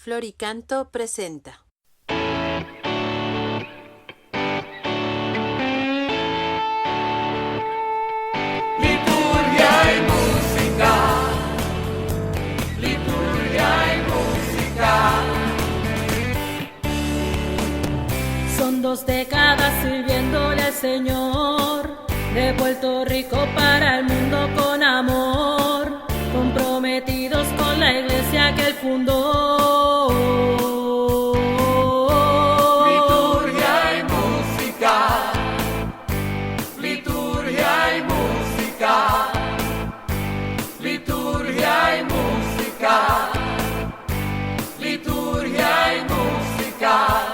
Floricanto presenta. Liturgia y música, liturgia y música. Son 2 décadas sirviéndole al Señor, de Puerto Rico para el mundo con amor, comprometidos con la iglesia que él fundó. Liturgia y música, liturgia y música, liturgia y música, liturgia y música.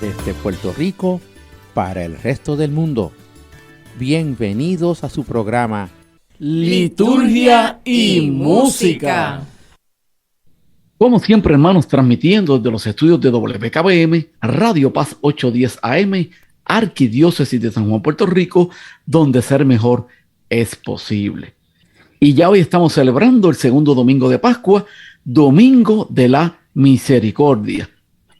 Desde Puerto Rico para el resto del mundo. Bienvenidos a su programa Liturgia y Música. Como siempre, hermanos, transmitiendo desde los estudios de WKBM, Radio Paz 810 AM, Arquidiócesis de San Juan, Puerto Rico, donde ser mejor es posible. Y ya hoy estamos celebrando el segundo domingo de Pascua, Domingo de la Misericordia.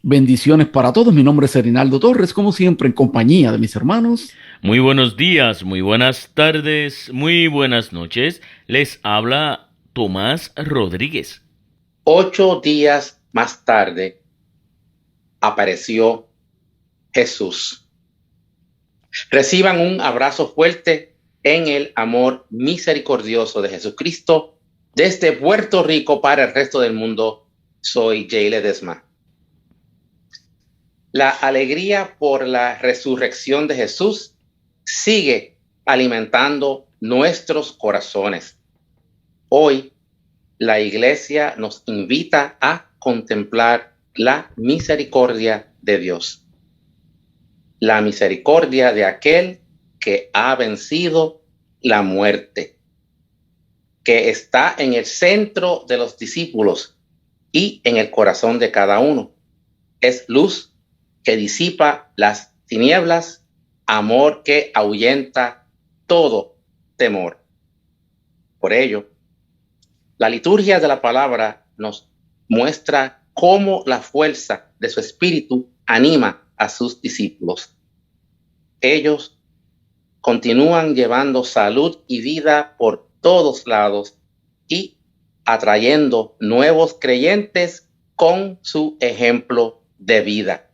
Bendiciones para todos. Mi nombre es Erinaldo Torres, como siempre, en compañía de mis hermanos. Muy buenos días, muy buenas tardes, muy buenas noches. Les habla Tomás Rodríguez. 8 días más tarde apareció Jesús. Reciban un abrazo fuerte en el amor misericordioso de Jesucristo. Desde Puerto Rico para el resto del mundo, soy Jay Ledesma. La alegría por la resurrección de Jesús sigue alimentando nuestros corazones. Hoy, la Iglesia nos invita a contemplar la misericordia de Dios. La misericordia de aquel que ha vencido la muerte, que está en el centro de los discípulos y en el corazón de cada uno. Es luz que disipa las tinieblas, amor que ahuyenta todo temor. Por ello, la liturgia de la palabra nos muestra cómo la fuerza de su espíritu anima a sus discípulos. Ellos continúan llevando salud y vida por todos lados y atrayendo nuevos creyentes con su ejemplo de vida.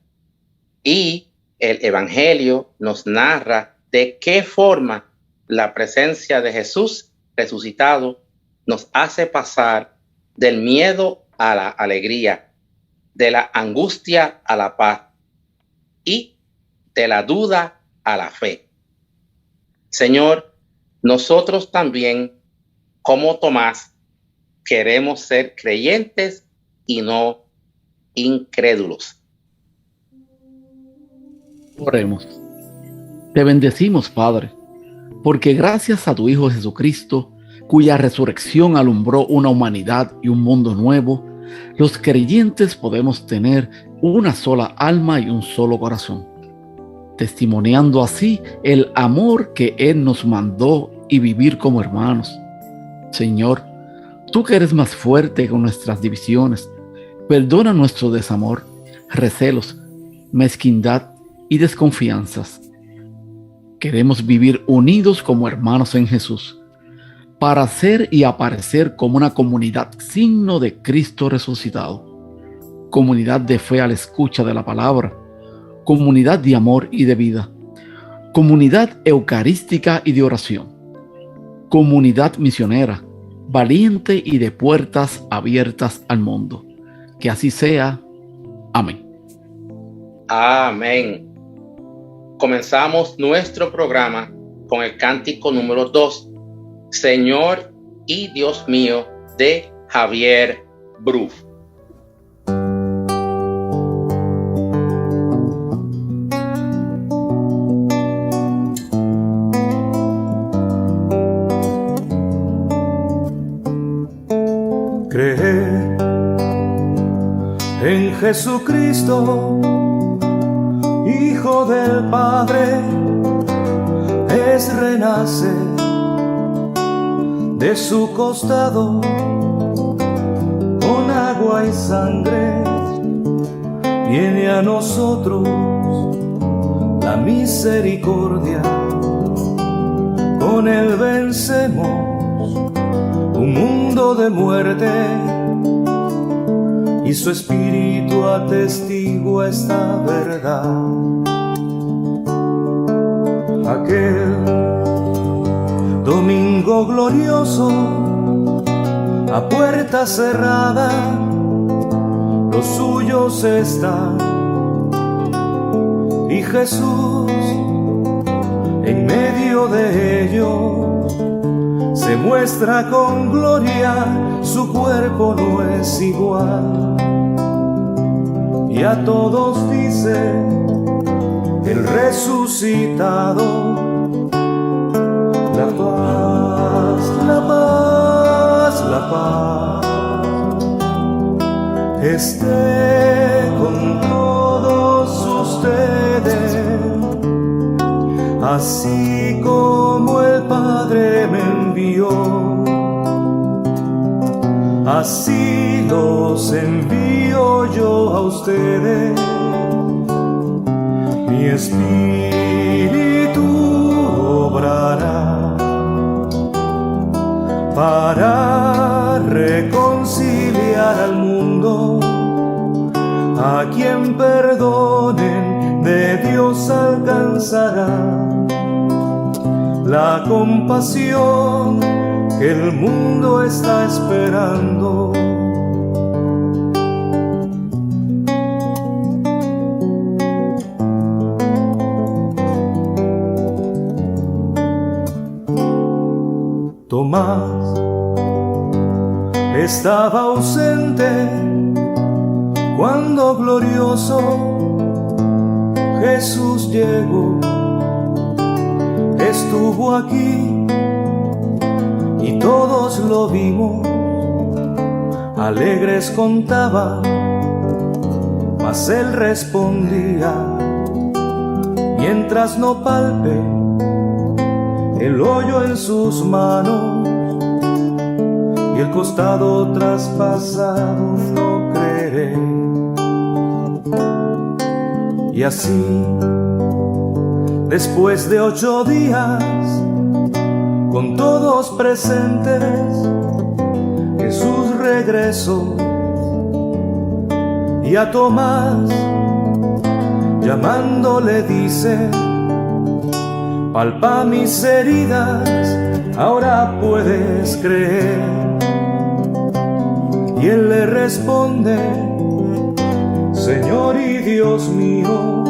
Y el Evangelio nos narra de qué forma la presencia de Jesús resucitado nos hace pasar del miedo a la alegría, de la angustia a la paz y de la duda a la fe. Señor, nosotros también, como Tomás, queremos ser creyentes y no incrédulos. Oremos. Te bendecimos, Padre, porque gracias a tu Hijo Jesucristo, cuya resurrección alumbró una humanidad y un mundo nuevo, los creyentes podemos tener una sola alma y un solo corazón, testimoniando así el amor que Él nos mandó y vivir como hermanos. Señor, tú que eres más fuerte que nuestras divisiones, perdona nuestro desamor, recelos, mezquindad y desconfianzas. Queremos vivir unidos como hermanos en Jesús, para ser y aparecer como una comunidad signo de Cristo resucitado, comunidad de fe a la escucha de la palabra, comunidad de amor y de vida, comunidad eucarística y de oración, comunidad misionera, valiente y de puertas abiertas al mundo. Que así sea. Amén. Amén. Comenzamos nuestro programa con el cántico número 2, Señor y Dios mío, de Javier Bruf. Jesucristo, Hijo del Padre, es renace de su costado con agua y sangre. Viene a nosotros la misericordia, con él vencemos un mundo de muerte, y su espíritu atestigua esta verdad. Aquel domingo glorioso, a puerta cerrada, los suyos están, y Jesús en medio de ellos se muestra con gloria, su cuerpo no es igual, y a todos dice el resucitado: la paz, la paz, la paz esté con todos ustedes, así como el Padre me envió, así los envío yo a ustedes. Mi espíritu obrará para reconciliar al mundo. A quien perdonen, de Dios alcanzará la compasión que el mundo está esperando. Tomás estaba ausente cuando glorioso Jesús llegó. Estuvo aquí y todos lo vimos, alegres contaban, mas él respondía: mientras no palpe el hoyo en sus manos y el costado traspasado, no creeré. Y así, después de 8 días, con todos presentes, Jesús regresó, y a Tomás, llamándole, dice: palpa mis heridas, ahora puedes creer. Y él le responde: Señor y Dios mío,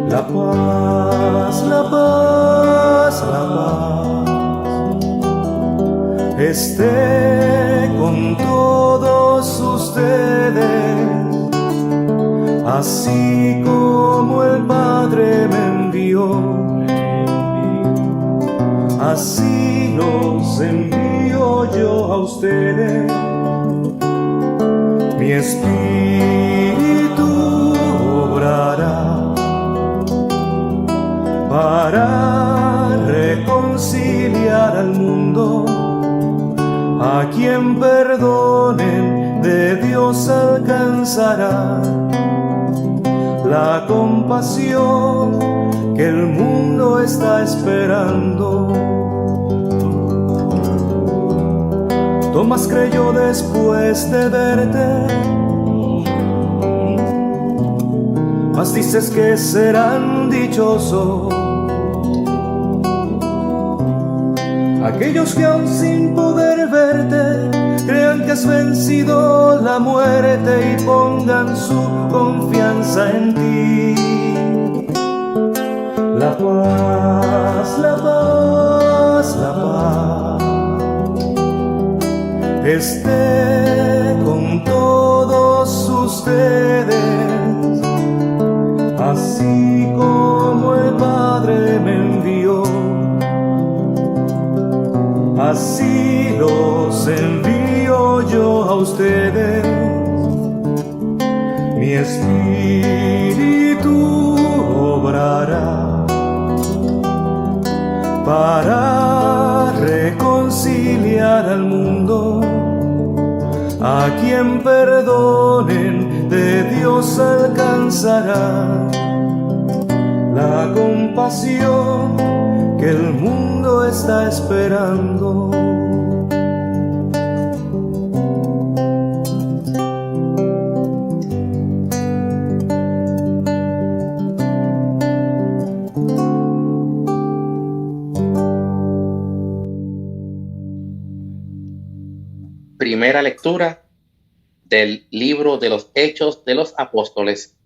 la paz, la paz, la paz esté con todos ustedes, así como el Padre me envió, así los envío yo a ustedes. Mi espíritu obrará para reconciliar al mundo. A quien perdonen, de Dios alcanzará la compasión que el mundo está esperando. Tomás creyó después de verte, mas dices que serán dichosos aquellos que aún sin poder verte crean que has vencido la muerte y pongan su confianza en ti. La paz, la paz, la paz esté con todos ustedes, así como el Padre me envió, así los envío yo a ustedes. espíritu obrará para reconciliar al mundo. A quien perdonen, de Dios alcanzará la compasión que el mundo está esperando. Primera lectura del libro de los Hechos de los Apóstoles,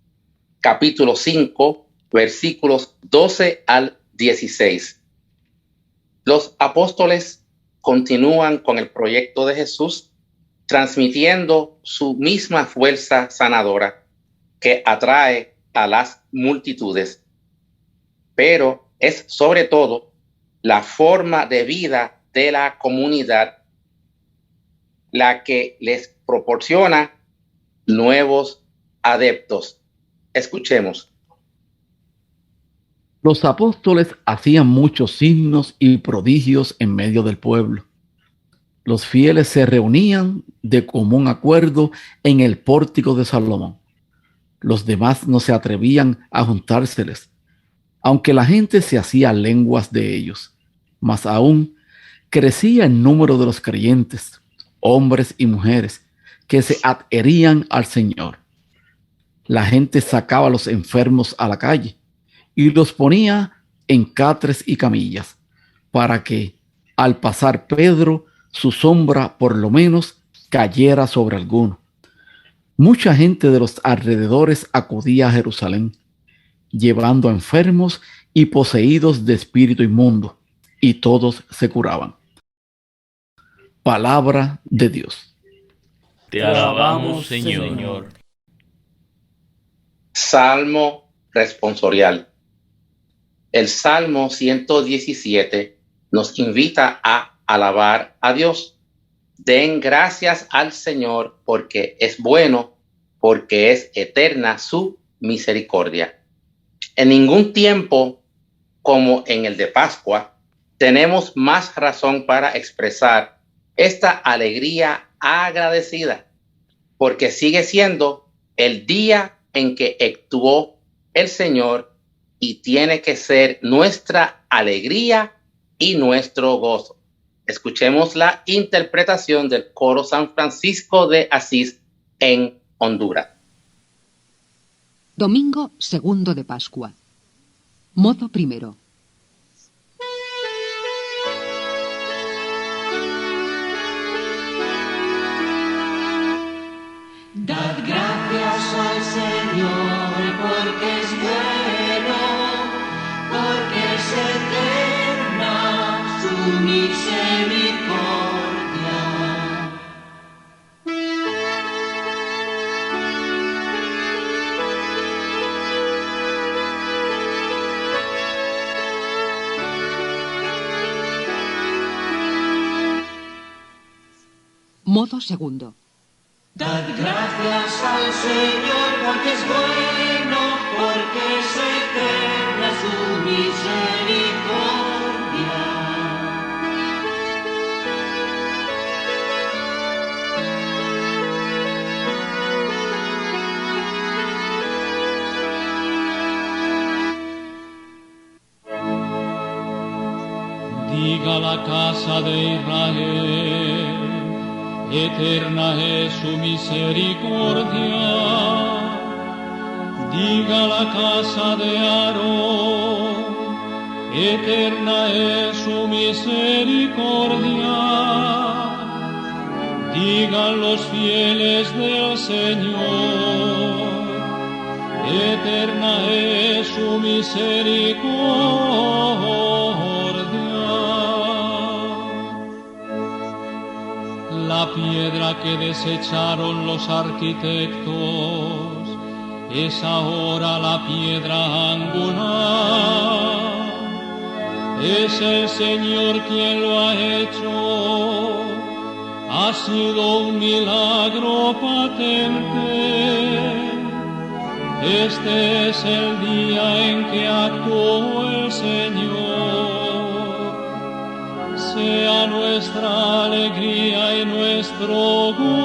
capítulo 5, versículos 12 al 16. Los apóstoles continúan con el proyecto de Jesús, transmitiendo su misma fuerza sanadora que atrae a las multitudes. Pero es sobre todo la forma de vida de la comunidad la que les proporciona nuevos adeptos. Escuchemos. Los apóstoles hacían muchos signos y prodigios en medio del pueblo. Los fieles se reunían de común acuerdo en el pórtico de Salomón. Los demás no se atrevían a juntárseles, aunque la gente se hacía lenguas de ellos. Más aún, crecía el número de los creyentes, hombres y mujeres, que se adherían al Señor. La gente sacaba a los enfermos a la calle y los ponía en catres y camillas, para que, al pasar Pedro, su sombra por lo menos cayera sobre alguno. Mucha gente de los alrededores acudía a Jerusalén, llevando a enfermos y poseídos de espíritu inmundo, y todos se curaban. Palabra de Dios. Te alabamos, Señor. Salmo responsorial. El Salmo 117 nos invita a alabar a Dios. Den gracias al Señor porque es bueno, porque es eterna su misericordia. En ningún tiempo como en el de Pascua tenemos más razón para expresar esta alegría agradecida, porque sigue siendo el día en que actuó el Señor y tiene que ser nuestra alegría y nuestro gozo. Escuchemos la interpretación del coro San Francisco de Asís en Honduras. Domingo segundo de Pascua. Modo primero. Dad gracias al Señor porque es bueno, porque es eterna su misericordia. Modo segundo. Dad gracias al Señor porque es bueno, porque es eterna su misericordia. Diga la casa de Israel, eterna es su misericordia. Diga la casa de Aarón, eterna es su misericordia. Digan los fieles del Señor, eterna es su misericordia. La piedra que desecharon los arquitectos es ahora la piedra angular. Es el Señor quien lo ha hecho. Ha sido un milagro patente. Este es el día en que actuó el Señor. Sea nuestra alegría y nuestro gozo.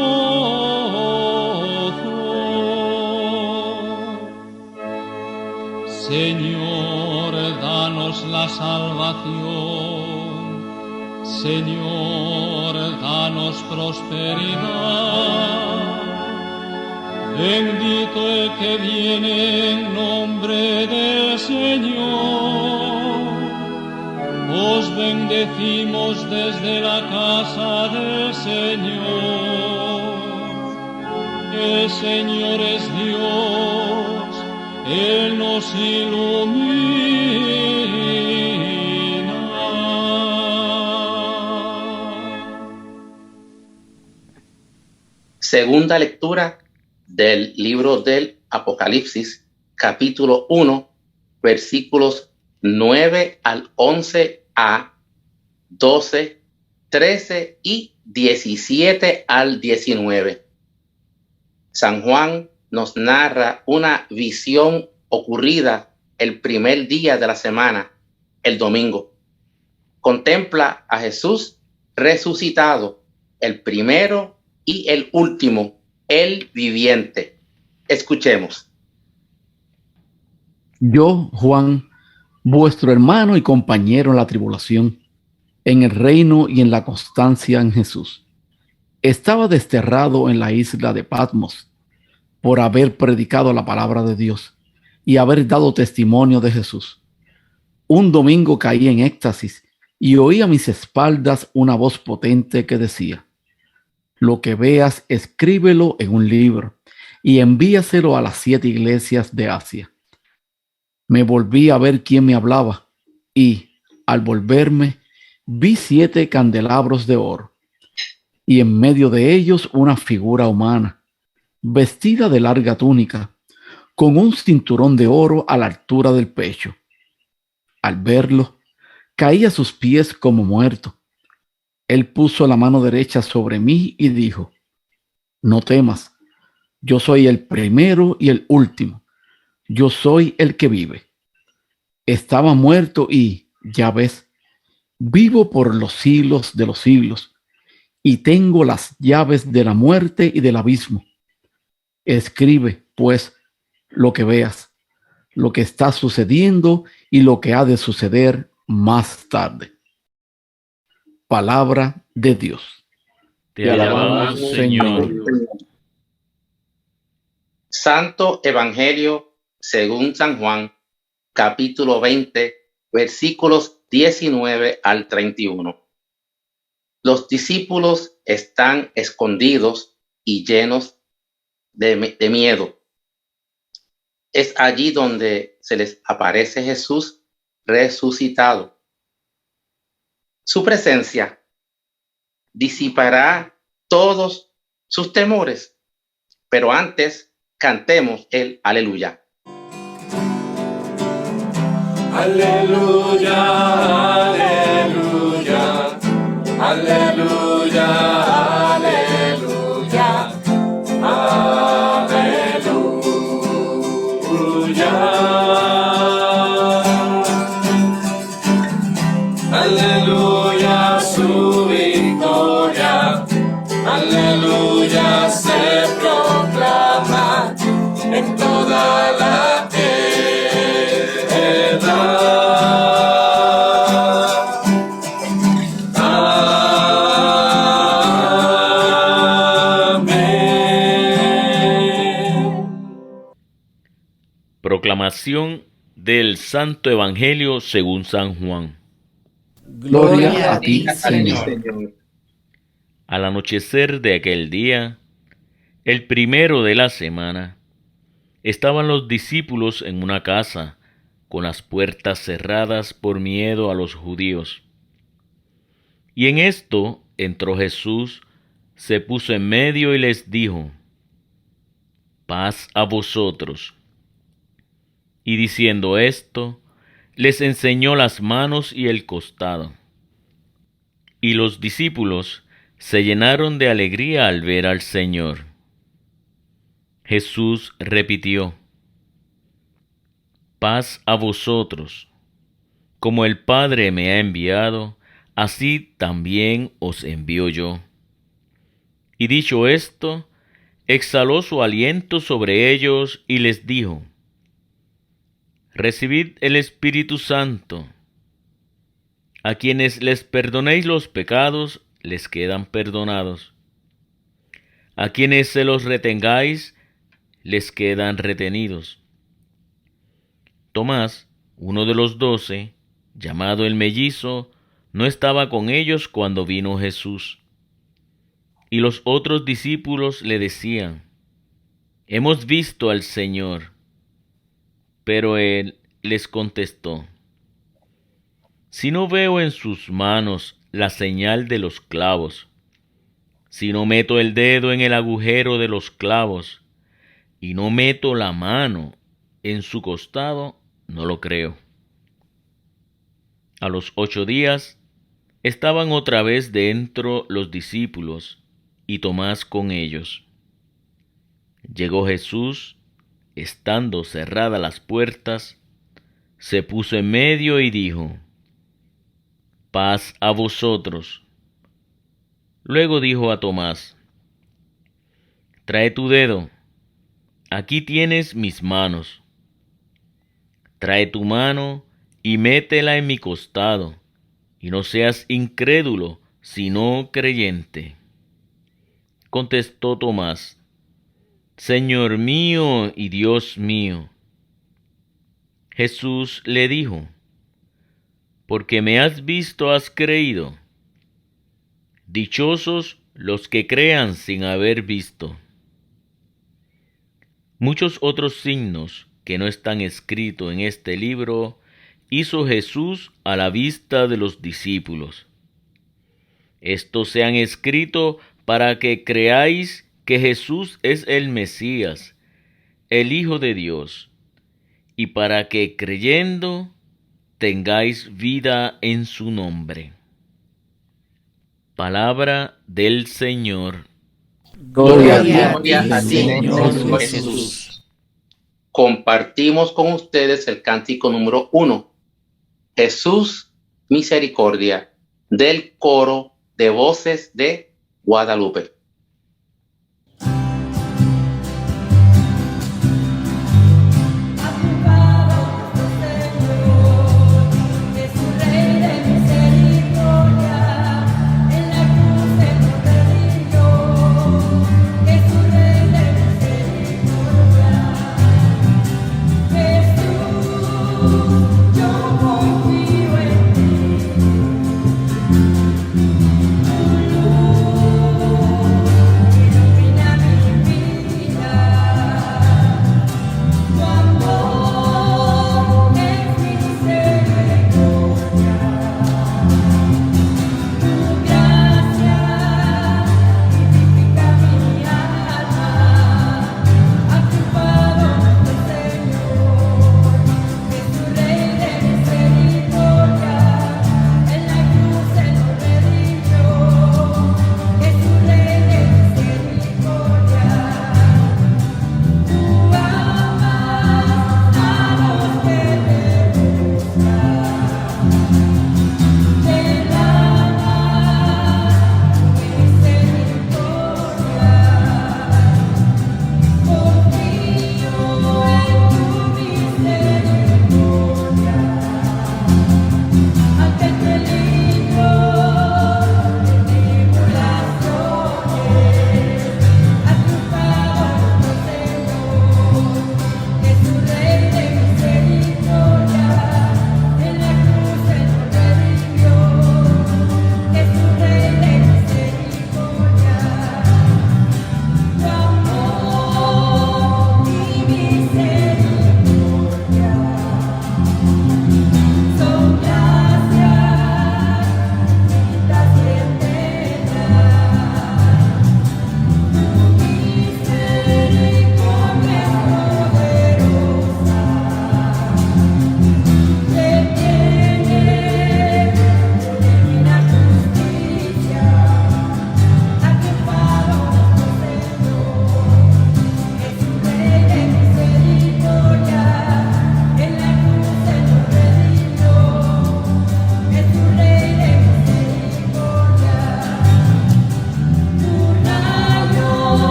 Señor, danos la salvación. Señor, danos prosperidad. Bendito el que viene en nombre del Señor. Os bendecimos desde la casa del Señor. El Señor es Dios, Él nos ilumina. Segunda lectura del libro del Apocalipsis, capítulo 1, versículos 9 al 11a, 12, 13 y 17 al 19. San Juan nos narra una visión ocurrida el primer día de la semana, el domingo. Contempla a Jesús resucitado, el primero y el último, el viviente. Escuchemos. Yo, Juan, vuestro hermano y compañero en la tribulación, en el reino y en la constancia en Jesús, estaba desterrado en la isla de Patmos por haber predicado la palabra de Dios y haber dado testimonio de Jesús. Un domingo caí en éxtasis y oí a mis espaldas una voz potente que decía: lo que veas, escríbelo en un libro y envíaselo a las 7 iglesias de Asia. Me volví a ver quién me hablaba y, al volverme, vi 7 candelabros de oro y en medio de ellos una figura humana, vestida de larga túnica, con un cinturón de oro a la altura del pecho. Al verlo, caí a sus pies como muerto. Él puso la mano derecha sobre mí y dijo: no temas, yo soy el primero y el último, yo soy el que vive. Estaba muerto y, ya ves, vivo por los siglos de los siglos, y tengo las llaves de la muerte y del abismo. Escribe, pues, lo que veas, lo que está sucediendo y lo que ha de suceder más tarde. Palabra de Dios. Te alabamos, Señor. Santo Evangelio según San Juan, capítulo 20, versículos 19 al 31. Los discípulos están escondidos y llenos de miedo. Es allí donde se les aparece Jesús resucitado. Su presencia disipará todos sus temores, pero antes cantemos el aleluya. Aleluya, aleluya, aleluya, aleluya, aleluya. Aleluya, su victoria, aleluya, se proclama en toda la edad. Amén. Proclamación del Santo Evangelio según San Juan. Gloria a ti, Señor. Al anochecer de aquel día, el primero de la semana, estaban los discípulos en una casa, con las puertas cerradas por miedo a los judíos. Y en esto entró Jesús, se puso en medio y les dijo: paz a vosotros. Y diciendo esto, les enseñó las manos y el costado. Y los discípulos se llenaron de alegría al ver al Señor. Jesús repitió: Paz a vosotros. Como el Padre me ha enviado, así también os envío yo. Y dicho esto, exhaló su aliento sobre ellos y les dijo: Recibid el Espíritu Santo. A quienes les perdonéis los pecados, les quedan perdonados. A quienes se los retengáis, les quedan retenidos. Tomás, uno de los 12, llamado el mellizo, no estaba con ellos cuando vino Jesús. Y los otros discípulos le decían: Hemos visto al Señor. Pero él les contestó: Si no veo en sus manos la señal de los clavos, si no meto el dedo en el agujero de los clavos, y no meto la mano en su costado, no lo creo. A los 8 días estaban otra vez dentro los discípulos y Tomás con ellos. Llegó Jesús, estando cerradas las puertas, se puso en medio y dijo: Paz a vosotros. Luego dijo a Tomás: Trae tu dedo, aquí tienes mis manos. Trae tu mano y métela en mi costado, y no seas incrédulo, sino creyente. Contestó Tomás: Señor mío y Dios mío. Jesús le dijo: Porque me has visto, has creído. Dichosos los que crean sin haber visto. Muchos otros signos que no están escritos en este libro hizo Jesús a la vista de los discípulos. Estos se han escrito para que creáis que Jesús es el Mesías, el Hijo de Dios, y para que creyendo tengáis vida en su nombre. Palabra del Señor. Gloria a ti, Señor Jesús. Compartimos con ustedes el cántico número 1, Jesús, misericordia, del coro de voces de Guadalupe.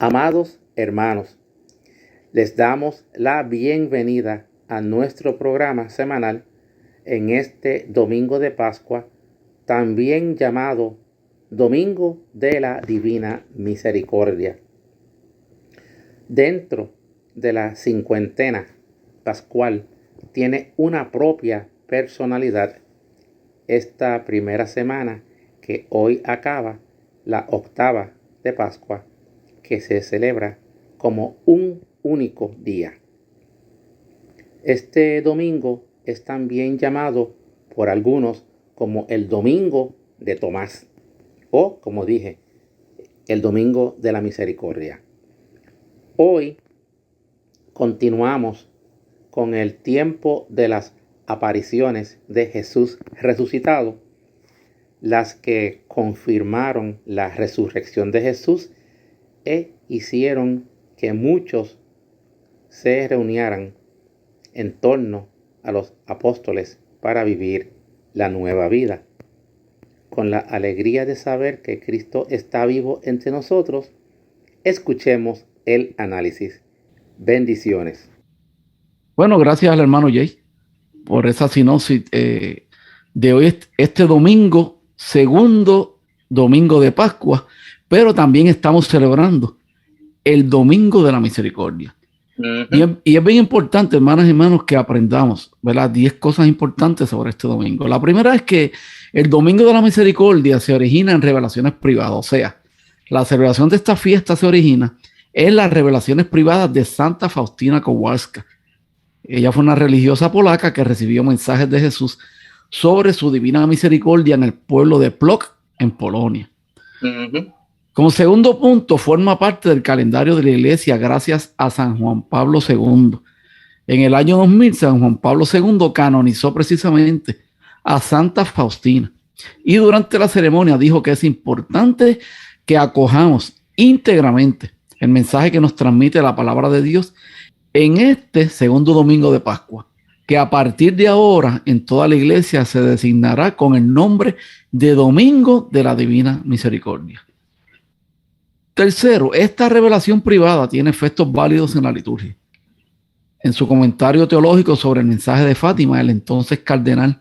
Amados hermanos, les damos la bienvenida a nuestro programa semanal en este domingo de Pascua, también llamado Domingo de la Divina Misericordia. Dentro de la cincuentena pascual tiene una propia personalidad esta primera semana que hoy acaba, la octava de Pascua, que se celebra como un único día. Este domingo es también llamado por algunos como el Domingo de Tomás, o, como dije, el Domingo de la Misericordia. Hoy continuamos con el tiempo de las apariciones de Jesús resucitado, las que confirmaron la resurrección de Jesús e hicieron que muchos se reunieran en torno a los apóstoles para vivir la nueva vida. Con la alegría de saber que Cristo está vivo entre nosotros, escuchemos el análisis. Bendiciones. Bueno, gracias al hermano Jay por esa sinopsis de hoy, este domingo, segundo domingo de Pascua, pero también estamos celebrando el Domingo de la Misericordia. Y es bien importante, hermanas y hermanos, que aprendamos, ¿verdad? 10 cosas importantes sobre este domingo. La primera es que el Domingo de la Misericordia se origina en revelaciones privadas, o sea, la celebración de esta fiesta se origina en las revelaciones privadas de Santa Faustina Kowalska. Ella fue una religiosa polaca que recibió mensajes de Jesús sobre su divina misericordia en el pueblo de Płock, en Polonia. Como segundo punto, forma parte del calendario de la Iglesia gracias a San Juan Pablo II. En el año 2000, San Juan Pablo II canonizó precisamente a Santa Faustina. Y durante la ceremonia dijo que es importante que acojamos íntegramente el mensaje que nos transmite la palabra de Dios en este segundo domingo de Pascua, que a partir de ahora en toda la iglesia se designará con el nombre de Domingo de la Divina Misericordia. Tercero, esta revelación privada tiene efectos válidos en la liturgia. En su comentario teológico sobre el mensaje de Fátima, el entonces cardenal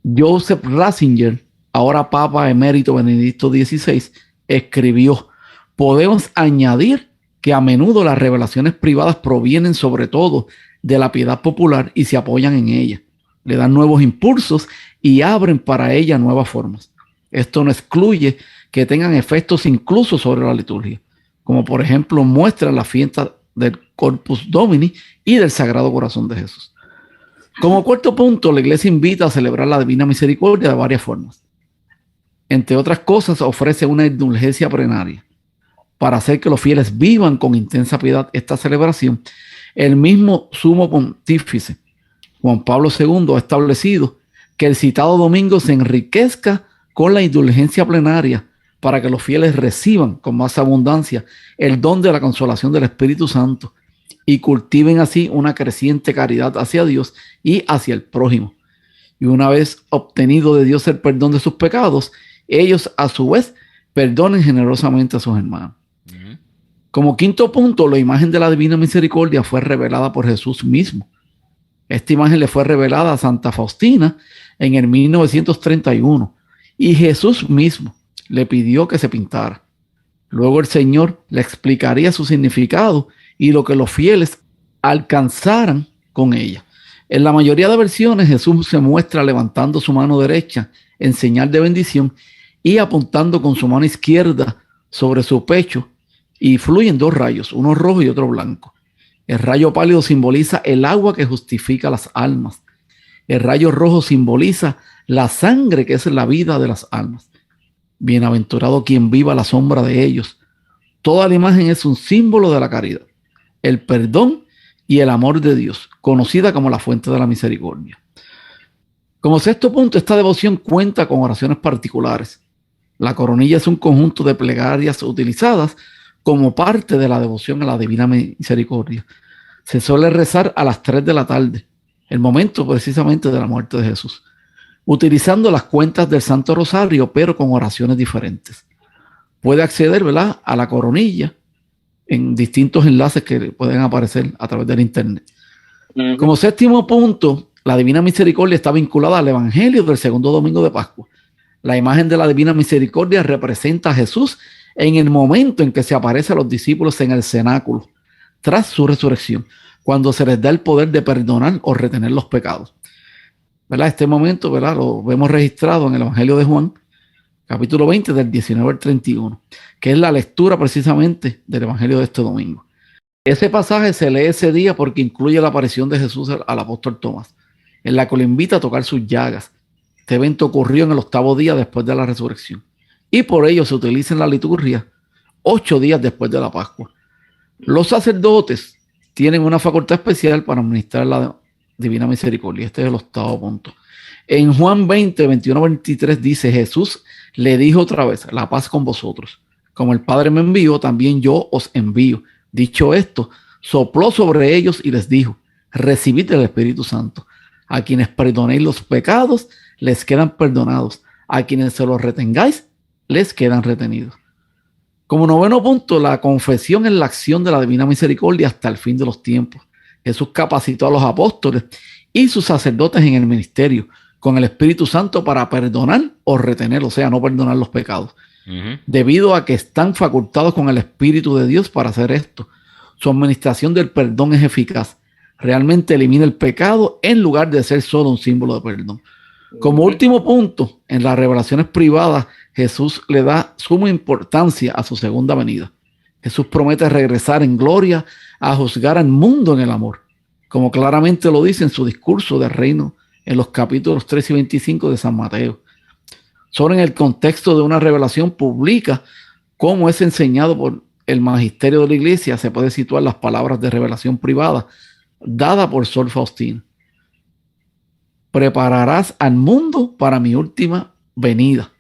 Joseph Ratzinger, ahora Papa Emérito Benedicto XVI, escribió: podemos añadir que a menudo las revelaciones privadas provienen sobre todo de la piedad popular y se apoyan en ella, le dan nuevos impulsos y abren para ella nuevas formas. Esto no excluye que tengan efectos incluso sobre la liturgia, como por ejemplo muestra la fiesta del Corpus Domini y del Sagrado Corazón de Jesús. Como cuarto punto, la Iglesia invita a celebrar la Divina Misericordia de varias formas. Entre otras cosas, ofrece una indulgencia plenaria para hacer que los fieles vivan con intensa piedad esta celebración. El mismo Sumo Pontífice Juan Pablo II ha establecido que el citado domingo se enriquezca con la indulgencia plenaria para que los fieles reciban con más abundancia el don de la consolación del Espíritu Santo y cultiven así una creciente caridad hacia Dios y hacia el prójimo. Y una vez obtenido de Dios el perdón de sus pecados, ellos a su vez perdonen generosamente a sus hermanos. Como quinto punto, la imagen de la Divina Misericordia fue revelada por Jesús mismo. Esta imagen le fue revelada a Santa Faustina en el 1931 y Jesús mismo le pidió que se pintara. Luego el Señor le explicaría su significado y lo que los fieles alcanzaran con ella. En la mayoría de versiones, Jesús se muestra levantando su mano derecha en señal de bendición y apuntando con su mano izquierda sobre su pecho, y fluyen dos rayos, uno rojo y otro blanco. El rayo pálido simboliza el agua que justifica las almas. El rayo rojo simboliza la sangre que es la vida de las almas. Bienaventurado quien viva a la sombra de ellos. Toda la imagen es un símbolo de la caridad, el perdón y el amor de Dios, conocida como la fuente de la misericordia. Como sexto punto, esta devoción cuenta con oraciones particulares. La coronilla es un conjunto de plegarias utilizadas como parte de la devoción a la Divina Misericordia. Se suele rezar a las 3 de la tarde, el momento precisamente de la muerte de Jesús, utilizando las cuentas del Santo Rosario, pero con oraciones diferentes. Puede acceder, ¿verdad?, a la coronilla en distintos enlaces que pueden aparecer a través del internet. Como séptimo punto, la Divina Misericordia está vinculada al Evangelio del segundo domingo de Pascua. La imagen de la Divina Misericordia representa a Jesús en el momento en que se aparece a los discípulos en el cenáculo, tras su resurrección, cuando se les da el poder de perdonar o retener los pecados. ¿Verdad? Este momento, ¿verdad?, lo vemos registrado en el Evangelio de Juan, capítulo 20, del 19 al 31, que es la lectura precisamente del Evangelio de este domingo. Ese pasaje se lee ese día porque incluye la aparición de Jesús al apóstol Tomás, en la que lo invita a tocar sus llagas. Este evento ocurrió en el 8º día después de la resurrección, y por ello se utiliza en la liturgia 8 días después de la Pascua. Los sacerdotes tienen una facultad especial para administrar la Divina Misericordia. Este es el 8º punto. En Juan 20, 21, 23 dice: Jesús le dijo otra vez, la paz con vosotros. Como el Padre me envió, también yo os envío. Dicho esto, sopló sobre ellos y les dijo: recibid el Espíritu Santo. A quienes perdonéis los pecados, les quedan perdonados. A quienes se los retengáis, les quedan retenidos. Como 9º punto, la confesión es la acción de la Divina Misericordia hasta el fin de los tiempos. Jesús capacitó a los apóstoles y sus sacerdotes en el ministerio con el Espíritu Santo para perdonar o retener, o sea, no perdonar los pecados. Debido a que están facultados con el Espíritu de Dios para hacer esto, su administración del perdón es eficaz. Realmente elimina el pecado en lugar de ser solo un símbolo de perdón. Como último punto, en las revelaciones privadas, Jesús le da suma importancia a su segunda venida. Jesús promete regresar en gloria a juzgar al mundo en el amor, como claramente lo dice en su discurso del reino en los capítulos 3 y 25 de San Mateo. Solo en el contexto de una revelación pública, como es enseñado por el magisterio de la Iglesia, se puede situar las palabras de revelación privada dada por Sor Faustina. Prepararás al mundo para mi última venida.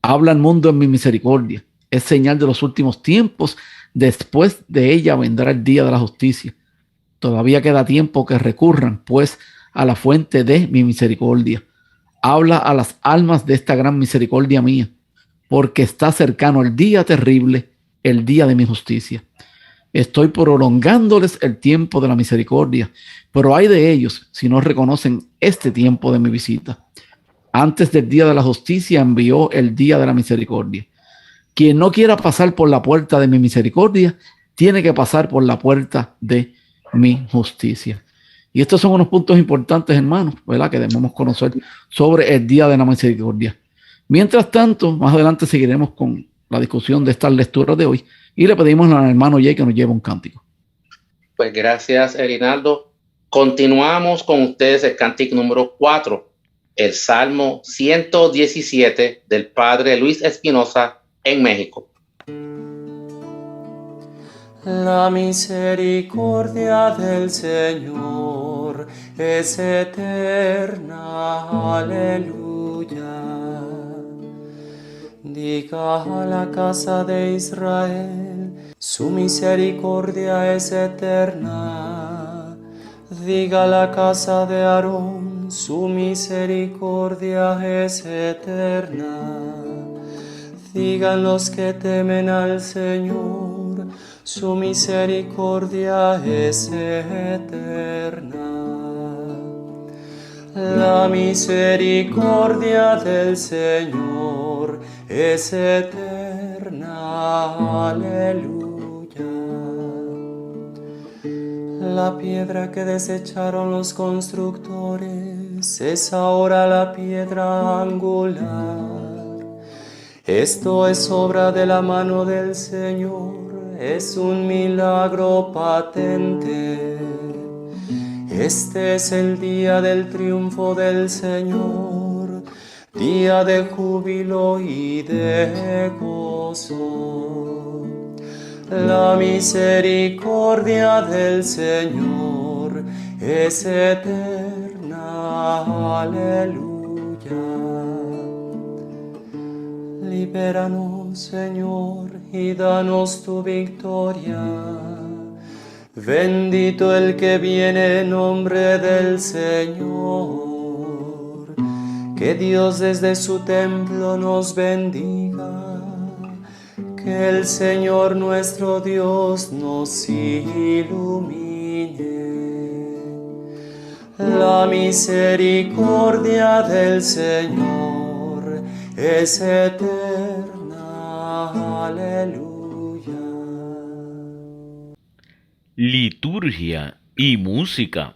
Habla al mundo en mi misericordia. Es señal de los últimos tiempos. Después de ella vendrá el día de la justicia. Todavía queda tiempo que recurran, pues, a la fuente de mi misericordia. Habla a las almas de esta gran misericordia mía, porque está cercano el día terrible, el día de mi justicia. Estoy prolongándoles el tiempo de la misericordia, pero hay de ellos si no reconocen este tiempo de mi visita. Antes del día de la justicia envió el día de la misericordia. Quien no quiera pasar por la puerta de mi misericordia, tiene que pasar por la puerta de mi justicia. Y estos son unos puntos importantes, hermanos, ¿verdad?, que debemos conocer sobre el día de la misericordia. Mientras tanto, más adelante seguiremos con la discusión de estas lecturas de hoy y le pedimos al hermano Jay que nos lleve un cántico. Pues gracias, Erinaldo. Continuamos con ustedes el cántico número 4, el Salmo 117 del Padre Luis Espinosa en México. La misericordia del Señor es eterna, aleluya. Diga a la casa de Israel, su misericordia es eterna. Diga a la casa de Aarón, su misericordia es eterna. Digan los que temen al Señor, su misericordia es eterna. La misericordia del Señor es eterna, aleluya. La piedra que desecharon los constructores es ahora la piedra angular. Esto es obra de la mano del Señor. Es un milagro patente. Este es el día del triunfo del Señor, día de júbilo y de gozo. La misericordia del Señor es eterna, aleluya. Libéranos, Señor, y danos tu victoria. Bendito el que viene en nombre del Señor. Que Dios desde su templo nos bendiga. Que el Señor nuestro Dios nos ilumine. La misericordia del Señor es eterna. Aleluya. Liturgia y música.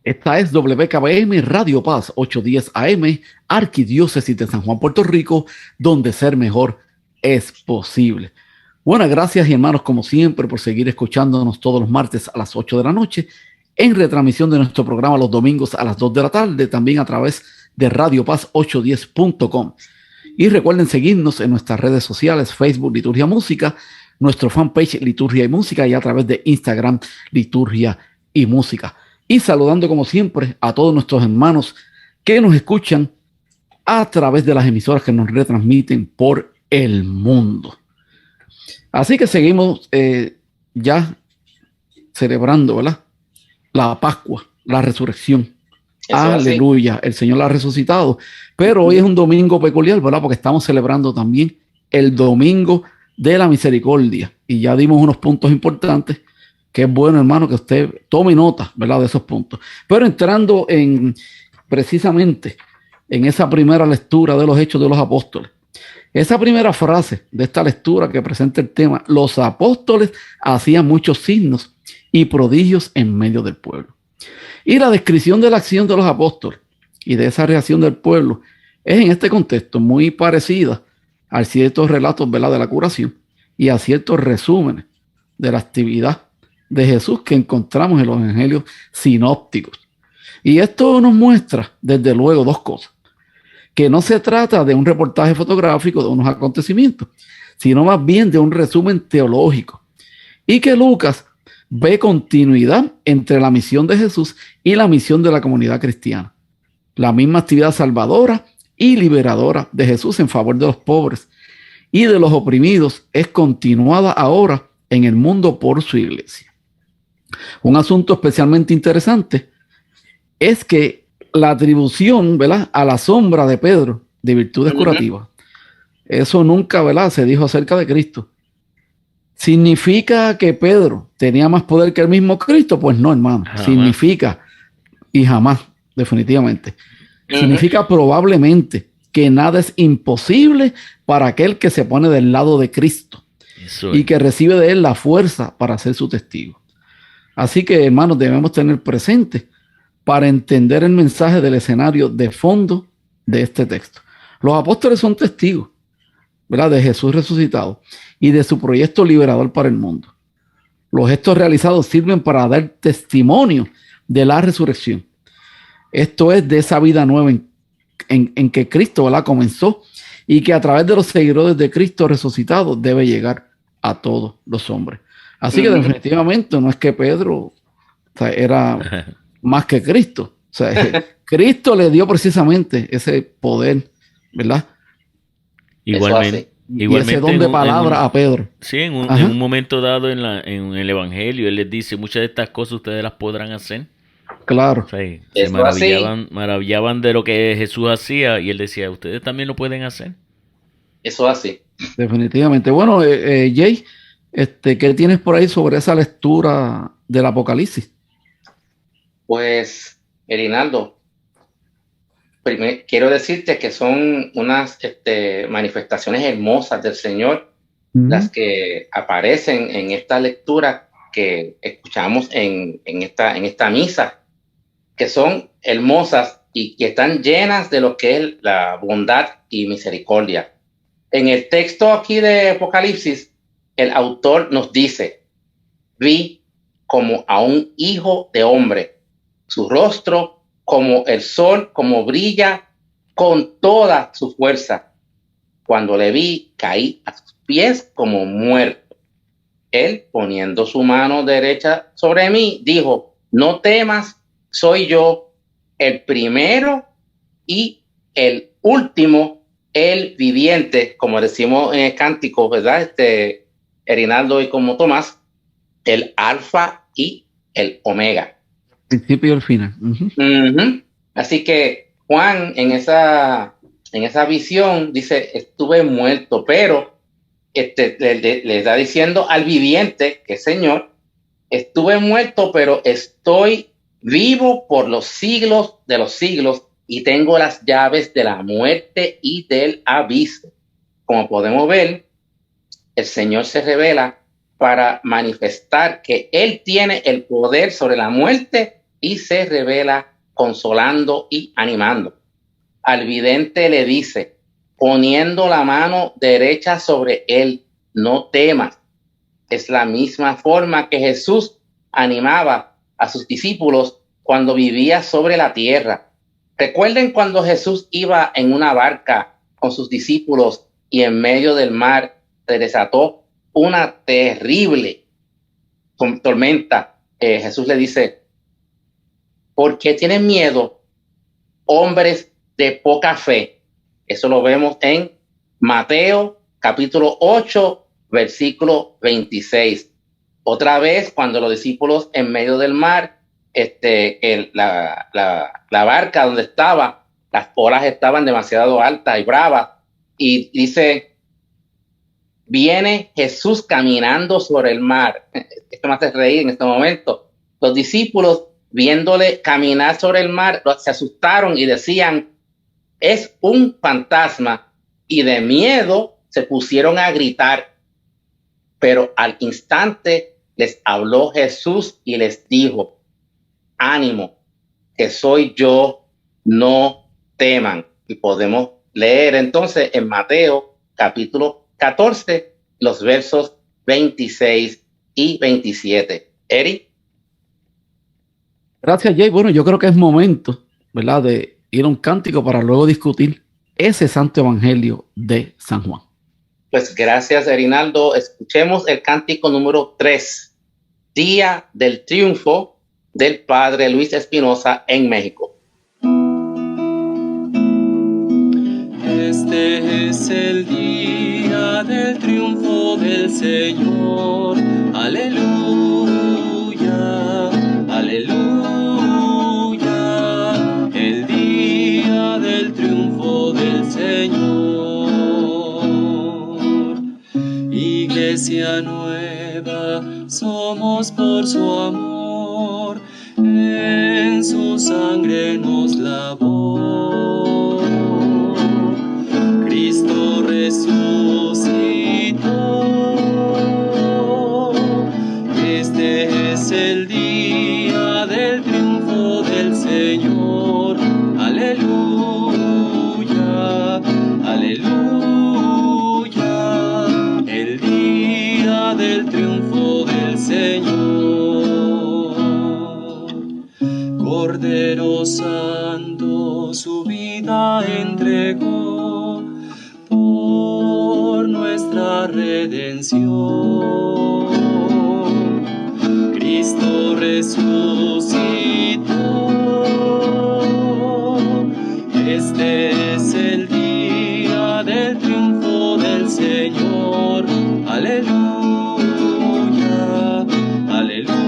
Esta es WKBM Radio Paz 810 AM, Arquidiócesis de San Juan, Puerto Rico, donde ser mejor es posible. Bueno, gracias y hermanos, como siempre, por seguir escuchándonos todos los martes a las 8 de la noche, en retransmisión de nuestro programa los domingos a las 2 de la tarde, también a través de radiopaz810.com. Y recuerden seguirnos en nuestras redes sociales, Facebook Liturgia Música, nuestro fanpage Liturgia y Música, y a través de Instagram Liturgia y Música. Y saludando como siempre a todos nuestros hermanos que nos escuchan a través de las emisoras que nos retransmiten por el mundo. Así que seguimos ya celebrando, ¿verdad?, la Pascua, la resurrección. Eso aleluya, así. El Señor la ha resucitado. Pero hoy es un domingo peculiar, ¿verdad?, porque estamos celebrando también el domingo de la misericordia. Y ya dimos unos puntos importantes, que es bueno, hermano, que usted tome nota, ¿verdad?, de esos puntos. Pero entrando precisamente en esa primera lectura de los Hechos de los Apóstoles, esa primera frase de esta lectura que presenta el tema, los apóstoles hacían muchos signos y prodigios en medio del pueblo. Y la descripción de la acción de los apóstoles y de esa reacción del pueblo es en este contexto muy parecida a ciertos relatos, ¿verdad?, de la curación y a ciertos resúmenes de la actividad de Jesús que encontramos en los evangelios sinópticos. Y esto nos muestra, desde luego, dos cosas: que no se trata de un reportaje fotográfico de unos acontecimientos, sino más bien de un resumen teológico, y que Lucas ve continuidad entre la misión de Jesús y la misión de la comunidad cristiana. La misma actividad salvadora y liberadora de Jesús en favor de los pobres y de los oprimidos es continuada ahora en el mundo por su iglesia. Un asunto especialmente interesante es que la atribución, ¿verdad?, a la sombra de Pedro de virtudes curativas, eso nunca, ¿verdad?, se dijo acerca de Cristo. ¿Significa que Pedro tenía más poder que el mismo Cristo? Pues no, hermano. Jamás. Significa, y jamás, definitivamente, significa probablemente que nada es imposible para aquel que se pone del lado de Cristo y que recibe de él la fuerza para ser su testigo. Así que, hermanos, debemos tener presente para entender el mensaje del escenario de fondo de este texto. Los apóstoles son testigos, ¿verdad?, de Jesús resucitado y de su proyecto liberador para el mundo. Los gestos realizados sirven para dar testimonio de la resurrección. Esto es, de esa vida nueva en que Cristo, ¿verdad?, comenzó, y que a través de los seguidores de Cristo resucitado debe llegar a todos los hombres. Así que definitivamente no es que Pedro, era más que Cristo. O sea, Cristo le dio precisamente ese poder, ¿verdad? Igualmente y ese don de palabra a Pedro. Sí, en un momento dado en el Evangelio, él les dice, muchas de estas cosas ustedes las podrán hacer. Claro. O sea, se maravillaban de lo que Jesús hacía, y él decía, ustedes también lo pueden hacer. Eso así. Definitivamente. Bueno, Jay, ¿qué tienes por ahí sobre esa lectura del Apocalipsis? Pues, Erinaldo, primero quiero decirte que son unas manifestaciones hermosas del Señor, las que aparecen en esta lectura que escuchamos en esta misa, que son hermosas y que están llenas de lo que es la bondad y misericordia. En el texto aquí de Apocalipsis, el autor nos dice, vi como a un hijo de hombre, su rostro como el sol, como brilla con toda su fuerza. Cuando le vi, caí a sus pies como muerto. Él, poniendo su mano derecha sobre mí, dijo, no temas, soy yo, el primero y el último, el viviente, como decimos en el cántico, ¿verdad? Erinaldo y como Tomás, el alfa y el omega. Principio y el final. Así que Juan en esa visión dice, estuve muerto, pero le está diciendo al viviente que Señor, estuve muerto, pero estoy vivo por los siglos de los siglos y tengo las llaves de la muerte y del abismo. Como podemos ver, el Señor se revela para manifestar que Él tiene el poder sobre la muerte y se revela consolando y animando. Al vidente le dice, poniendo la mano derecha sobre él, no temas. Es la misma forma que Jesús animaba a sus discípulos cuando vivía sobre la tierra. Recuerden cuando Jesús iba en una barca con sus discípulos y en medio del mar se desató una terrible tormenta. Jesús le dice, ¿por qué tienen miedo, hombres de poca fe? Eso lo vemos en Mateo capítulo 8, versículo 26. Otra vez, cuando los discípulos en medio del mar, la barca donde estaba, las olas estaban demasiado altas y bravas, y dice, viene Jesús caminando sobre el mar. Esto me hace reír en este momento. Los discípulos, viéndole caminar sobre el mar, se asustaron y decían, es un fantasma, y de miedo se pusieron a gritar. Pero al instante les habló Jesús y les dijo, ánimo, que soy yo, no teman. Y podemos leer entonces en Mateo capítulo 14, los versos 26 y 27. Eric. Gracias, Jay. Bueno, yo creo que es momento, ¿verdad?, de ir a un cántico para luego discutir ese santo evangelio de San Juan. Pues gracias, Erinaldo. Escuchemos el cántico número 3, Día del Triunfo, del Padre Luis Espinosa en México. Este es el día del triunfo del Señor. Aleluya, aleluya. El día del triunfo del Señor. Iglesia nueva, somos por su amor. En su sangre nos lavó. Cristo resucitó. Este es el día del triunfo del Señor. Aleluya, aleluya. El día del triunfo del Señor. Cordero Santo su vida entregó por nuestra redención. Cristo resucitó. Este es el día del triunfo del Señor. Aleluya, aleluya.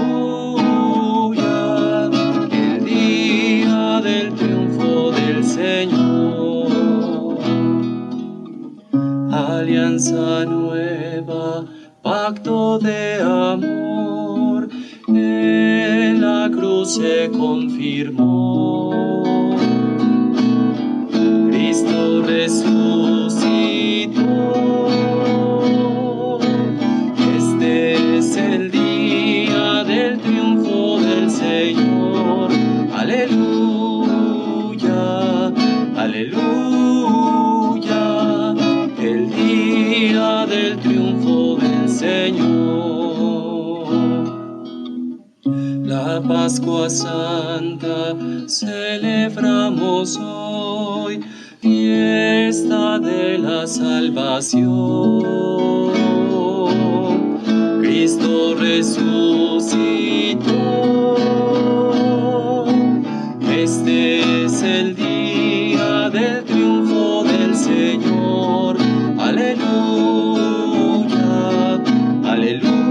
El día del triunfo del Señor. Alianza nueva, pacto de amor, en la cruz se confirmó. Cristo resucitó. Este es el día del triunfo del Señor. Aleluya, aleluya. El día del triunfo del Señor. La Pascua Santa celebramos hoy, fiesta de la salvación. Cristo resucitó. Este es el día del triunfo del Señor. Aleluya, aleluya.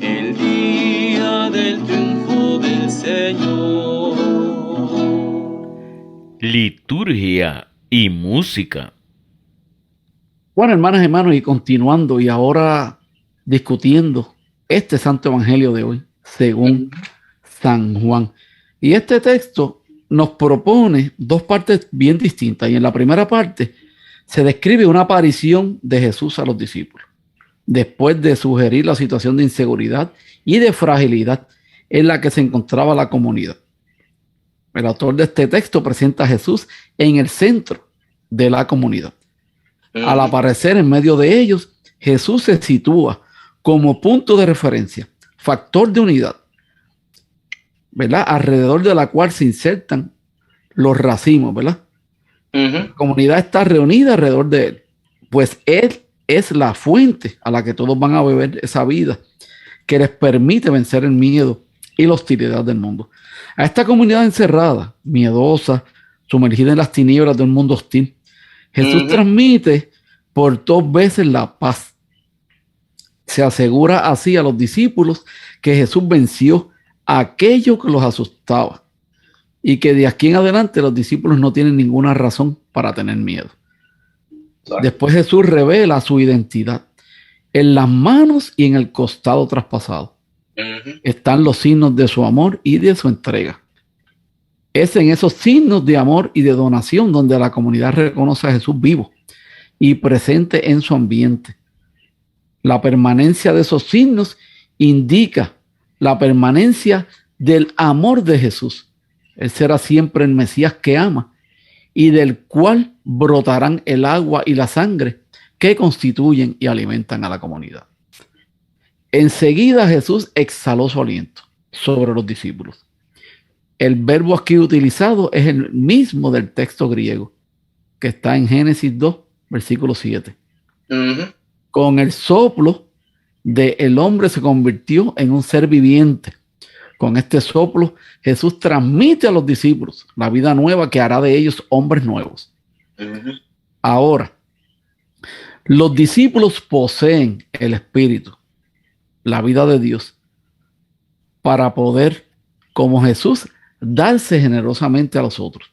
El día del triunfo del Señor. Liturgia y música. Bueno, hermanas y hermanos, y continuando y ahora discutiendo este Santo Evangelio de hoy, según San Juan. Y este texto nos propone dos partes bien distintas. Y en la primera parte se describe una aparición de Jesús a los discípulos, después de sugerir la situación de inseguridad y de fragilidad en la que se encontraba la comunidad. El autor de este texto presenta a Jesús en el centro de la comunidad. Al aparecer en medio de ellos, Jesús se sitúa como punto de referencia, factor de unidad, ¿verdad? Alrededor de la cual se insertan los racimos, ¿verdad? La comunidad está reunida alrededor de él, pues él es la fuente a la que todos van a beber esa vida que les permite vencer el miedo y la hostilidad del mundo. A esta comunidad encerrada, miedosa, sumergida en las tinieblas de un mundo hostil, Jesús transmite por 2 veces la paz. Se asegura así a los discípulos que Jesús venció aquello que los asustaba y que de aquí en adelante los discípulos no tienen ninguna razón para tener miedo. Después Jesús revela su identidad. En las manos y en el costado traspasado están los signos de su amor y de su entrega. Es en esos signos de amor y de donación donde la comunidad reconoce a Jesús vivo y presente en su ambiente. La permanencia de esos signos indica la permanencia del amor de Jesús. Él será siempre el Mesías que ama y del cual brotarán el agua y la sangre que constituyen y alimentan a la comunidad. Enseguida Jesús exhaló su aliento sobre los discípulos. El verbo aquí utilizado es el mismo del texto griego que está en Génesis 2, versículo 7. Con el soplo del hombre se convirtió en un ser viviente. Con este soplo, Jesús transmite a los discípulos la vida nueva que hará de ellos hombres nuevos. Ahora, los discípulos poseen el Espíritu, la vida de Dios, para poder, como Jesús, darse generosamente a los otros.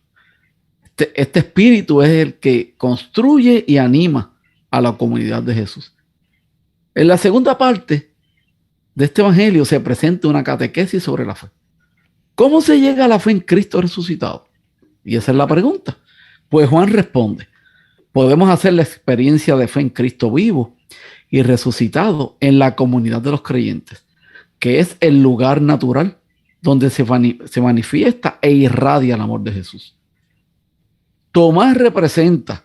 Este Espíritu es el que construye y anima a la comunidad de Jesús. En la segunda parte de este evangelio se presenta una catequesis sobre la fe. ¿Cómo se llega a la fe en Cristo resucitado? Y esa es la pregunta. Pues Juan responde: podemos hacer la experiencia de fe en Cristo vivo y resucitado en la comunidad de los creyentes, que es el lugar natural donde se manifiesta e irradia el amor de Jesús. Tomás representa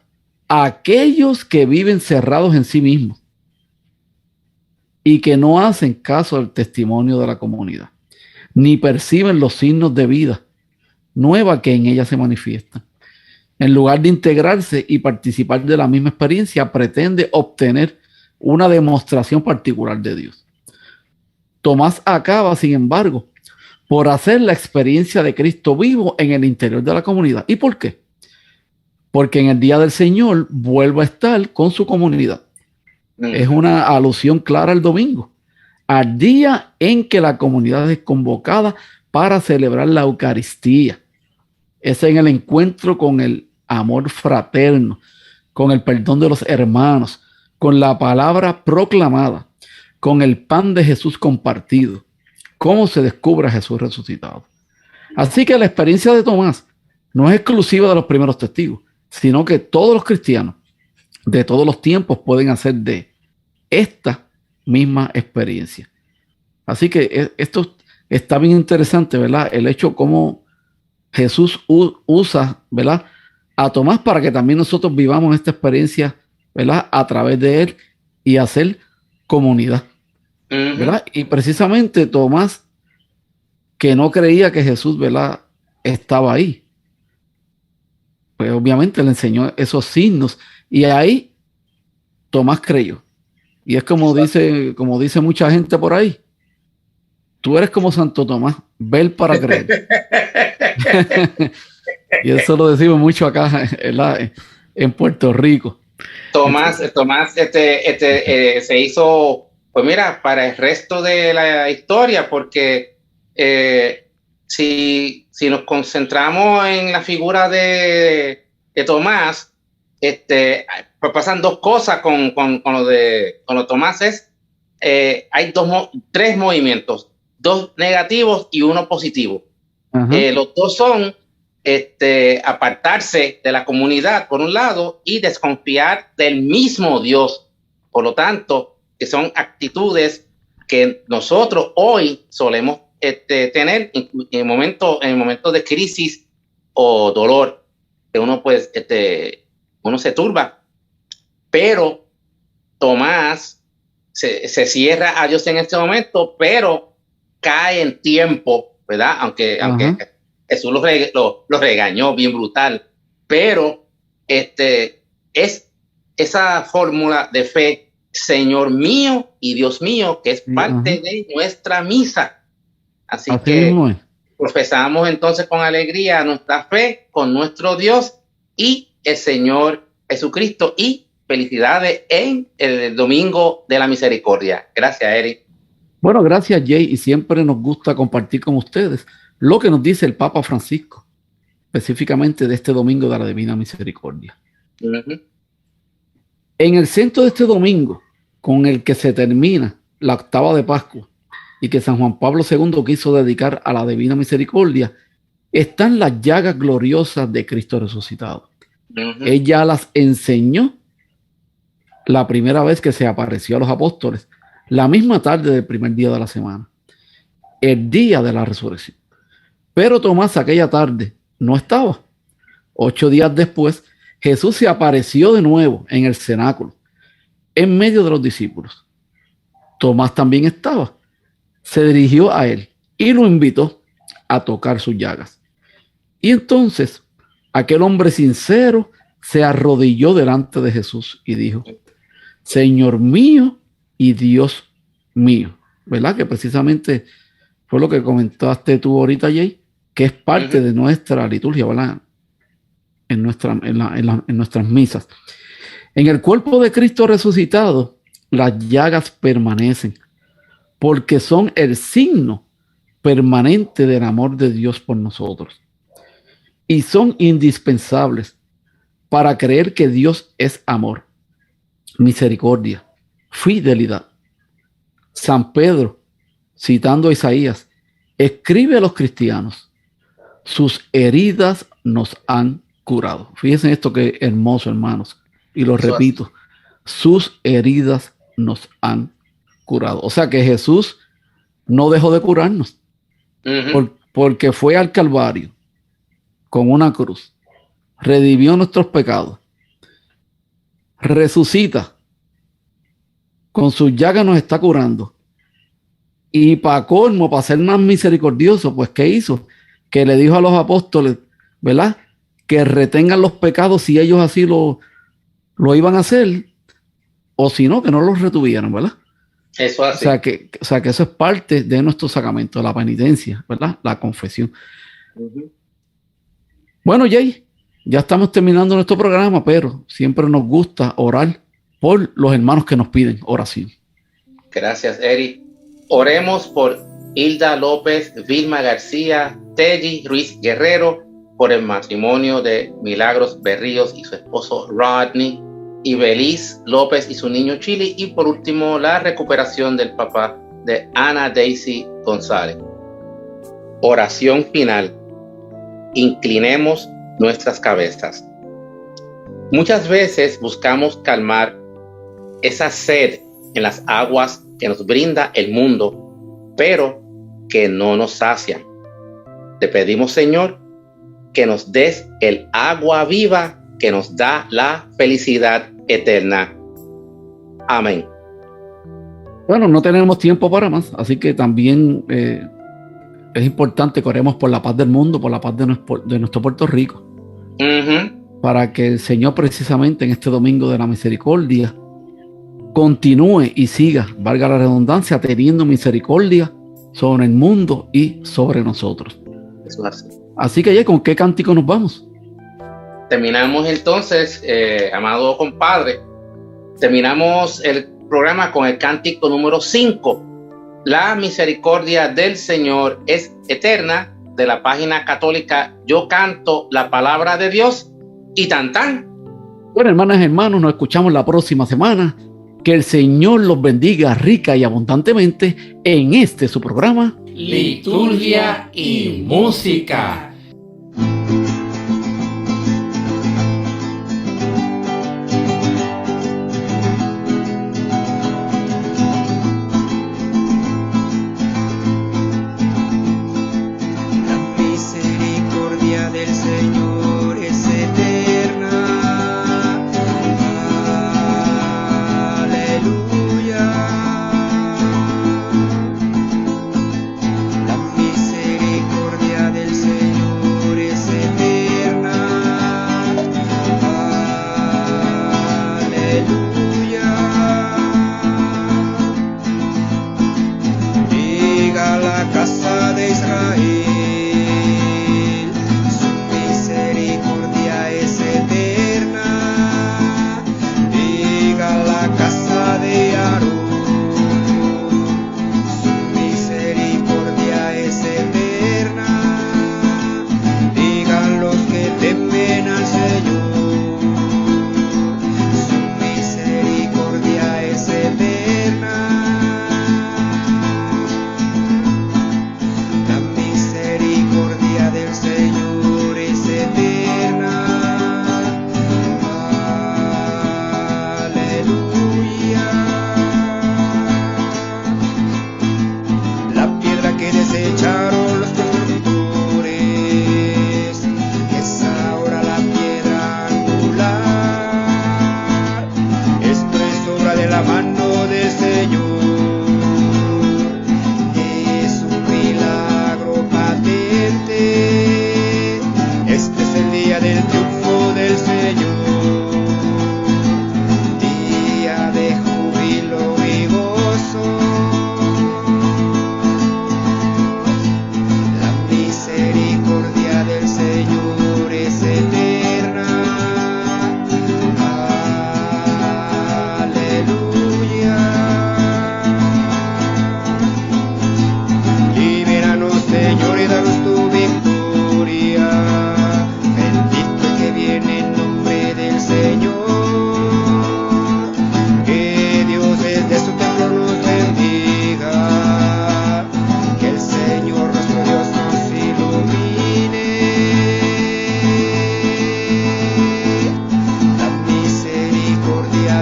a aquellos que viven cerrados en sí mismos y que no hacen caso al testimonio de la comunidad, ni perciben los signos de vida nueva que en ella se manifiestan. En lugar de integrarse y participar de la misma experiencia, pretende obtener una demostración particular de Dios. Tomás acaba, sin embargo, por hacer la experiencia de Cristo vivo en el interior de la comunidad. ¿Y por qué? Porque en el día del Señor vuelve a estar con su comunidad. Es una alusión clara al domingo, al día en que la comunidad es convocada para celebrar la Eucaristía. Es en el encuentro con el amor fraterno, con el perdón de los hermanos, con la palabra proclamada, con el pan de Jesús compartido, cómo se descubre a Jesús resucitado. Así que la experiencia de Tomás no es exclusiva de los primeros testigos, sino que todos los cristianos de todos los tiempos pueden hacer de esta misma experiencia. Así que esto está bien interesante, ¿verdad? El hecho cómo Jesús usa, ¿verdad?, a Tomás para que también nosotros vivamos esta experiencia, ¿verdad?, a través de él y hacer comunidad, ¿verdad? Y precisamente Tomás, que no creía que Jesús, ¿verdad?, estaba ahí, pues obviamente le enseñó esos signos y ahí Tomás creyó. Y es como dice mucha gente por ahí: tú eres como Santo Tomás, ver para creer. Y eso lo decimos mucho acá en Puerto Rico. Tomás se hizo, pues mira, para el resto de la historia, porque si nos concentramos en la figura de Tomás, pues pasan dos cosas con lo de Tomás. Hay tres movimientos, dos negativos y uno positivo. Los dos son apartarse de la comunidad por un lado y desconfiar del mismo Dios. Por lo tanto, que son actitudes que nosotros hoy solemos tener en momentos de crisis o dolor, que uno pues uno se turba. Pero Tomás se cierra a Dios en este momento, pero cae en tiempo, ¿verdad? Aunque Jesús lo regañó bien brutal, pero es esa fórmula de fe, Señor mío y Dios mío, que es parte de nuestra misa. Así que profesamos entonces con alegría nuestra fe con nuestro Dios y el Señor Jesucristo, y felicidades en el Domingo de la Misericordia. Gracias, Eric. Bueno, gracias, Jay, y siempre nos gusta compartir con ustedes lo que nos dice el Papa Francisco, específicamente de este Domingo de la Divina Misericordia. En el centro de este domingo, con el que se termina la octava de Pascua y que San Juan Pablo II quiso dedicar a la Divina Misericordia, están las llagas gloriosas de Cristo resucitado. Ella las enseñó la primera vez que se apareció a los apóstoles, la misma tarde del primer día de la semana, el día de la resurrección. Pero Tomás aquella tarde no estaba. 8 días después, Jesús se apareció de nuevo en el cenáculo, en medio de los discípulos. Tomás también estaba. Se dirigió a él y lo invitó a tocar sus llagas. Y entonces aquel hombre sincero se arrodilló delante de Jesús y dijo: Señor mío y Dios mío. ¿Verdad? Que precisamente fue lo que comentaste tú ahorita, Jay, que es parte de nuestra liturgia, ¿verdad? En nuestras misas. En el cuerpo de Cristo resucitado, las llagas permanecen, porque son el signo permanente del amor de Dios por nosotros. Y son indispensables para creer que Dios es amor, misericordia, fidelidad. San Pedro, citando a Isaías, escribe a los cristianos: sus heridas nos han curado. Fíjense esto que hermoso, hermanos, y lo repito: sus heridas nos han curado. O sea que Jesús no dejó de curarnos, porque fue al Calvario con una cruz, redimió nuestros pecados, resucita, con sus llagas nos está curando, y para colmo, para ser más misericordioso, pues ¿qué hizo? Que le dijo a los apóstoles, ¿verdad?, que retengan los pecados si ellos así lo iban a hacer, o si no, que no los retuvieran, ¿verdad? Eso así. O sea que eso es parte de nuestro sacramento, la penitencia, ¿verdad? La confesión. Bueno, Jay, ya estamos terminando nuestro programa, pero siempre nos gusta orar por los hermanos que nos piden oración. Gracias, Eric. Oremos por Hilda López, Vilma García, Telly Ruiz Guerrero, por el matrimonio de Milagros Berríos y su esposo Rodney, y Beliz López y su niño Chili, y por último la recuperación del papá de Ana Daisy González. Oración final. Inclinemos nuestras cabezas. Muchas veces buscamos calmar esa sed en las aguas que nos brinda el mundo, pero que no nos sacian. Te pedimos, Señor, que nos des el agua viva que nos da la felicidad eterna. Amén. Bueno, no tenemos tiempo para más, así que también es importante que oremos por la paz del mundo, por la paz de nuestro Puerto Rico, para que el Señor precisamente en este Domingo de la Misericordia continúe y siga, valga la redundancia, teniendo misericordia sobre el mundo y sobre nosotros. Eso es así. Así que ya, ¿con qué cántico nos vamos? Terminamos entonces, amado compadre, terminamos el programa con el cántico número 5. La misericordia del Señor es eterna, de la página católica Yo Canto la Palabra de Dios, y tan tan. Bueno, hermanas y hermanos, nos escuchamos la próxima semana. Que el Señor los bendiga rica y abundantemente en este su programa Liturgia y Música.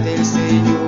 del Señor.